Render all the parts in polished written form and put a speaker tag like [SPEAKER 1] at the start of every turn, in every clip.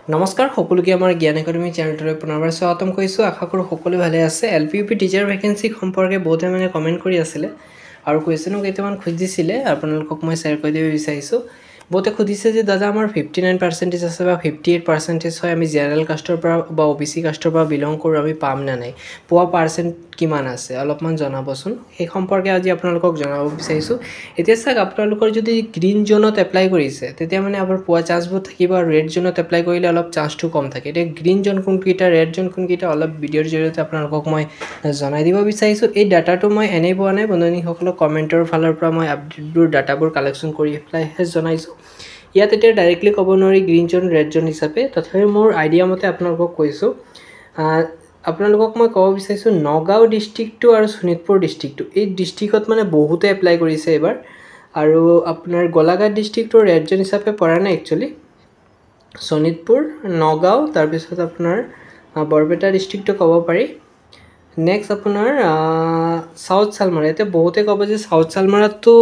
[SPEAKER 1] নমস্কাৰ সকলোকে আমাৰ জ্ঞান একাডেমি চেনেলটোলৈ পুনৰবাৰ স্বাগতম কৰিছোঁ। আশা কৰোঁ সকলো ভালে আছে। LPUP টিচাৰ ভেকেন্সি সম্পৰ্কে বহুতে কমেণ্ট কৰি আছিলে আৰু কুৱেশ্যনো কেইটামান খুজিছিলে, আপোনালোকক মই শ্বেয়াৰ কৰি দিব বিচাৰিছোঁ। বহুতে সুধিছে যে দাদা আমাৰ 59% আছে বা 58% হয়, আমি জেনেৰেল কাষ্টৰ পৰা বা OBC কাষ্টৰ পৰা বিলং কৰোঁ, আমি পাম নে নাই, পোৱা পাৰ্চেণ্ট কিমান আছে অলপমান জনাবচোন। সেই সম্পৰ্কে আজি আপোনালোকক জনাব বিচাৰিছোঁ। এতিয়া চাওক, আপোনালোকৰ যদি গ্ৰীণ জোনত এপ্লাই কৰিছে তেতিয়া আপোনাৰ পোৱা চান্সবোৰ থাকিব, আৰু ৰেড জোনত এপ্লাই কৰিলে অলপ চান্সটো কম থাকে। এতিয়া গ্ৰীণ জোন কোনকেইটা, ৰেড জোন কোনকেইটা, অলপ ভিডিঅ'ৰ জৰিয়তে আপোনালোকক মই জনাই দিব বিচাৰিছোঁ। এই ডাটাটো মই এনেই পোৱা নাই, বন্ধুসকলক কমেণ্টৰ ফালৰ পৰা মই আপডেটবোৰ ডাটাবোৰ কালেকশ্যন কৰি পেলাইহে জনাইছোঁ। ইয়াত এতিয়া ডাইৰেক্টলি ক'ব নোৱাৰি গ্ৰীণ জোন ৰেড জোন হিচাপে, তথাপিও মোৰ আইডিয়া মতে আপোনালোকক কৈছোঁ। আপোনালোকক মই ক'ব বিচাৰিছোঁ নগাঁও ডিষ্ট্ৰিক্টটো আৰু শোণিতপুৰ ডিষ্ট্ৰিক্টটো, এই ডিষ্ট্ৰিক্টত বহুতে এপ্লাই কৰিছে এইবাৰ। আৰু আপোনাৰ গোলাঘাট ডিষ্ট্ৰিক্টটো ৰেড জোন হিচাপে পৰা নাই একচুৱেলি। শোণিতপুৰ, নগাঁও, তাৰপিছত আপোনাৰ বৰপেটা ডিষ্ট্ৰিক্টটো ক'ব পাৰি। নেক্সট আপোনাৰ চাউথ চালমাৰা। এতিয়া বহুতে ক'ব যে চাউথ চালমাৰাততো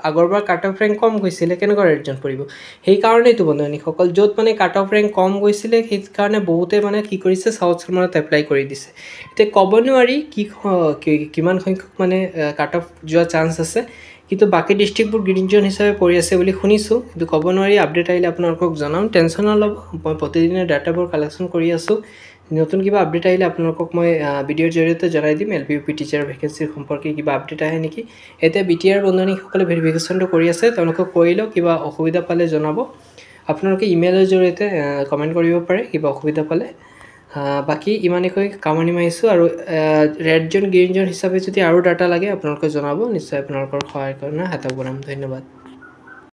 [SPEAKER 1] আগৰবাৰ কাট অফ ৰেংক কম গৈছিলে, কেনেকুৱা ৰেড জোন পৰিব? সেইকাৰণেইতো বন্ধুসকল, য'ত কাট অফ ৰেংক কম গৈছিলে সেইকাৰণে বহুতে কি কৰিছে, চাউথ চালমাৰাত এপ্লাই কৰি দিছে। এতিয়া ক'ব নোৱাৰি কিমান সংখ্যক কাট অফ যোৱা চান্স আছে, কিন্তু বাকী ডিষ্ট্ৰিক্টবোৰ গ্ৰীণ জোন হিচাপে পৰি আছে বুলি শুনিছোঁ, কিন্তু ক'ব নোৱাৰি। আপডেট আহিলে আপোনালোকক জনাম, টেনশ্যন নল'ব। মই প্ৰতিদিনে ডাটাবোৰ কালেকশ্যন কৰি আছোঁ। নতুন কিবা আপডেট আহিলে আপোনালোকক মই ভিডিঅ'ৰ জৰিয়তে জনাই দিম। LPUP টিচাৰ ভেকেন্সিৰ সম্পৰ্কে কিবা আপডেট আহে নেকি। এতিয়া BTR বন্ধুসকলে ভেৰিফিকেশ্যনটো কৰি আছে, তেওঁলোকক কৰি লওক। কিবা অসুবিধা পালে জনাব। আপোনালোকে ইমেইলৰ জৰিয়তে কমেণ্ট কৰিব পাৰে কিবা অসুবিধা পালে। বাকী ইমানেই কৈ কামনি মাৰিছোঁ, আৰু ৰেড জোন গ্ৰীণ জোন হিচাপে যদি আৰু ডাটা লাগে আপোনালোকে জনাব, নিশ্চয় আপোনালোকৰ সহায় কৰাৰ হাত আগবঢ়াম। ধন্যবাদ।